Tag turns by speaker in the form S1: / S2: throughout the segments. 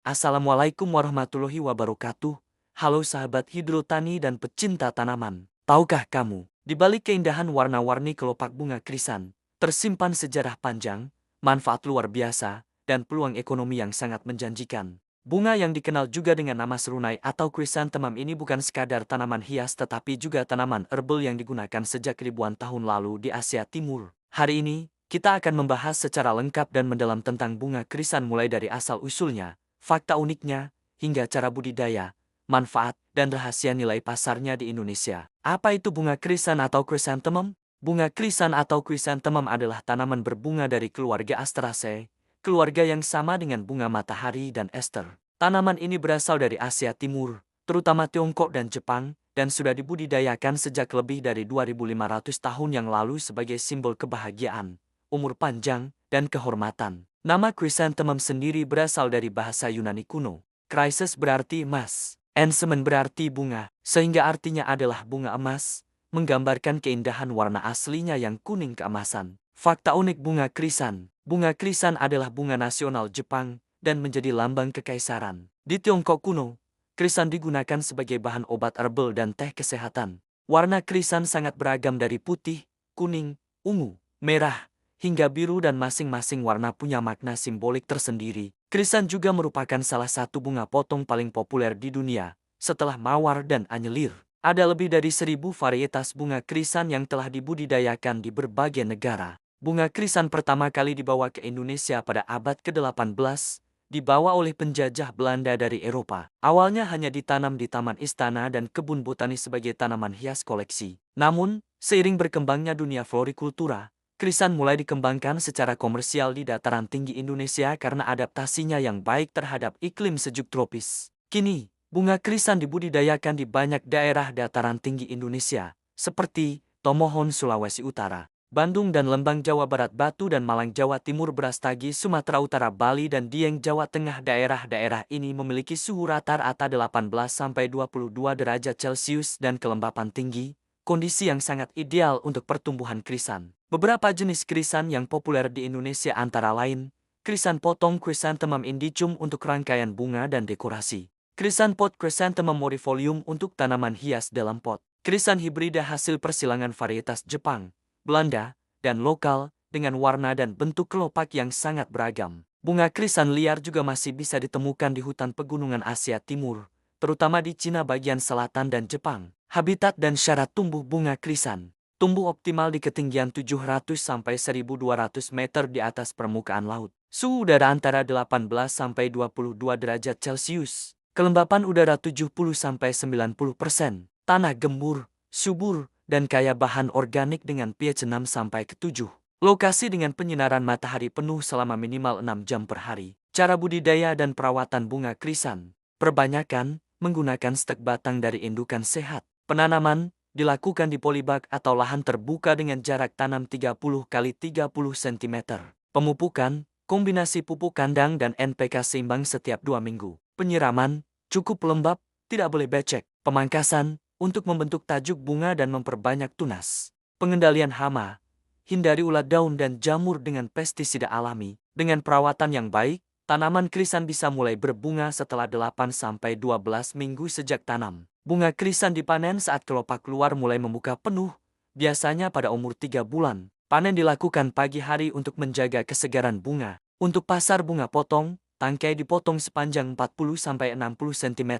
S1: Assalamualaikum warahmatullahi wabarakatuh. Halo sahabat hidrotani dan pecinta tanaman. Tahukah kamu, di balik keindahan warna-warni kelopak bunga krisan, tersimpan sejarah panjang, manfaat luar biasa, dan peluang ekonomi yang sangat menjanjikan. Bunga yang dikenal juga dengan nama serunai atau chrysanthemum ini bukan sekadar tanaman hias tetapi juga tanaman herbal yang digunakan sejak ribuan tahun lalu di Asia Timur. Hari ini, kita akan membahas secara lengkap dan mendalam tentang bunga krisan mulai dari asal-usulnya, fakta uniknya, hingga cara budidaya, manfaat, dan rahasia nilai pasarnya di Indonesia. Apa itu bunga krisan atau chrysanthemum? Bunga krisan atau chrysanthemum adalah tanaman berbunga dari keluarga Asteraceae, keluarga yang sama dengan bunga matahari dan ester. Tanaman ini berasal dari Asia Timur, terutama Tiongkok dan Jepang, dan sudah dibudidayakan sejak lebih dari 2.500 tahun yang lalu sebagai simbol kebahagiaan, umur panjang, dan kehormatan. Nama chrysanthemum sendiri berasal dari bahasa Yunani kuno. Chrysos berarti emas, ensemen berarti bunga, sehingga artinya adalah bunga emas, menggambarkan keindahan warna aslinya yang kuning keemasan. Fakta unik bunga krisan. Bunga krisan adalah bunga nasional Jepang dan menjadi lambang kekaisaran. Di Tiongkok kuno, krisan digunakan sebagai bahan obat herbal dan teh kesehatan. Warna krisan sangat beragam dari putih, kuning, ungu, merah, hingga biru dan masing-masing warna punya makna simbolik tersendiri. Krisan juga merupakan salah satu bunga potong paling populer di dunia, setelah mawar dan anyelir. Ada lebih dari 1.000 varietas bunga krisan yang telah dibudidayakan di berbagai negara. Bunga krisan pertama kali dibawa ke Indonesia pada abad ke-18, dibawa oleh penjajah Belanda dari Eropa. Awalnya hanya ditanam di taman istana dan kebun botani sebagai tanaman hias koleksi. Namun, seiring berkembangnya dunia florikultura, krisan mulai dikembangkan secara komersial di dataran tinggi Indonesia karena adaptasinya yang baik terhadap iklim sejuk tropis. Kini, bunga krisan dibudidayakan di banyak daerah dataran tinggi Indonesia, seperti Tomohon, Sulawesi Utara, Bandung dan Lembang, Jawa Barat, Batu dan Malang, Jawa Timur, Brastagi, Sumatera Utara, Bali, dan Dieng, Jawa Tengah. Daerah-daerah ini memiliki suhu rata-rata 18–22 derajat Celcius dan kelembapan tinggi, kondisi yang sangat ideal untuk pertumbuhan krisan. Beberapa jenis krisan yang populer di Indonesia antara lain, krisan potong Chrysanthemum indicum untuk rangkaian bunga dan dekorasi, krisan pot Chrysanthemum morifolium untuk tanaman hias dalam pot, krisan hibrida hasil persilangan varietas Jepang, Belanda, dan lokal, dengan warna dan bentuk kelopak yang sangat beragam. Bunga krisan liar juga masih bisa ditemukan di hutan pegunungan Asia Timur, terutama di Cina bagian selatan dan Jepang. Habitat dan syarat tumbuh bunga krisan. Tumbuh optimal di ketinggian 700–1.200 meter di atas permukaan laut. Suhu udara antara 18–22 derajat Celcius. Kelembapan udara 70–90%. Tanah gembur, subur, dan kaya bahan organik dengan pH 6–7. Lokasi dengan penyinaran matahari penuh selama minimal 6 jam per hari. Cara budidaya dan perawatan bunga krisan. Perbanyakan menggunakan stek batang dari indukan sehat. Penanaman dilakukan di polybag atau lahan terbuka dengan jarak tanam 30×30 cm. Pemupukan, kombinasi pupuk kandang dan NPK seimbang setiap 2 minggu. Penyiraman, cukup lembab, tidak boleh becek. Pemangkasan, untuk membentuk tajuk bunga dan memperbanyak tunas. Pengendalian hama, hindari ulat daun dan jamur dengan pestisida alami. Dengan perawatan yang baik, tanaman krisan bisa mulai berbunga setelah 8–12 minggu sejak tanam. Bunga krisan dipanen saat kelopak luar mulai membuka penuh, biasanya pada umur 3 bulan. Panen dilakukan pagi hari untuk menjaga kesegaran bunga. Untuk pasar bunga potong, tangkai dipotong sepanjang 40–60 cm,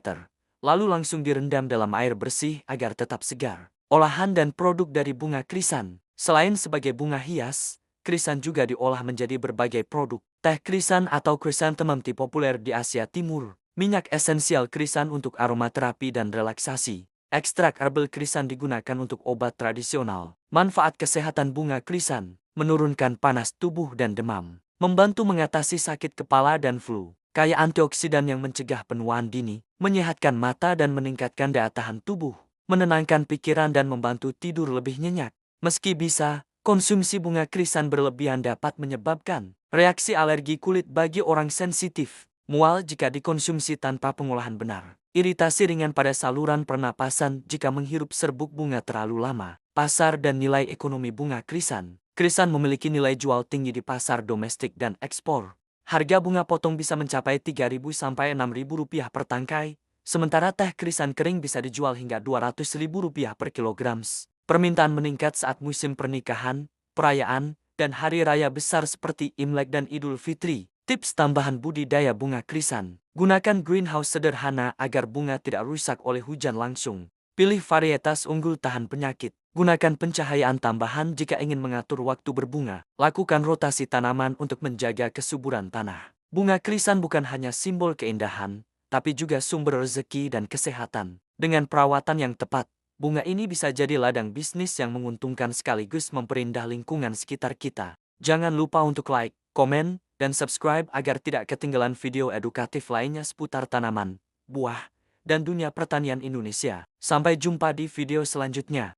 S1: lalu langsung direndam dalam air bersih agar tetap segar. Olahan dan produk dari bunga krisan. Selain sebagai bunga hias, krisan juga diolah menjadi berbagai produk. Teh krisan atau chrysanthemum tea populer di Asia Timur. Minyak esensial krisan untuk aromaterapi dan relaksasi. Ekstrak herbal krisan digunakan untuk obat tradisional. Manfaat kesehatan bunga krisan: menurunkan panas tubuh dan demam, membantu mengatasi sakit kepala dan flu, kaya antioksidan yang mencegah penuaan dini, menyehatkan mata dan meningkatkan daya tahan tubuh, menenangkan pikiran dan membantu tidur lebih nyenyak. Meski bisa, konsumsi bunga krisan berlebihan dapat menyebabkan reaksi alergi kulit bagi orang sensitif, mual jika dikonsumsi tanpa pengolahan benar, iritasi ringan pada saluran pernapasan jika menghirup serbuk bunga terlalu lama. Pasar dan nilai ekonomi bunga krisan. Krisan memiliki nilai jual tinggi di pasar domestik dan ekspor. Harga bunga potong bisa mencapai Rp3.000 sampai Rp6.000 per tangkai, sementara teh krisan kering bisa dijual hingga Rp200.000 per kilogram. Permintaan meningkat saat musim pernikahan, perayaan, dan hari raya besar seperti Imlek dan Idul Fitri. Tips tambahan budidaya bunga krisan. Gunakan greenhouse sederhana agar bunga tidak rusak oleh hujan langsung. Pilih varietas unggul tahan penyakit. Gunakan pencahayaan tambahan jika ingin mengatur waktu berbunga. Lakukan rotasi tanaman untuk menjaga kesuburan tanah. Bunga krisan bukan hanya simbol keindahan, tapi juga sumber rezeki dan kesehatan. Dengan perawatan yang tepat, bunga ini bisa jadi ladang bisnis yang menguntungkan sekaligus memperindah lingkungan sekitar kita. Jangan lupa untuk like, komen, dan subscribe agar tidak ketinggalan video edukatif lainnya seputar tanaman, buah, dan dunia pertanian Indonesia. Sampai jumpa di video selanjutnya.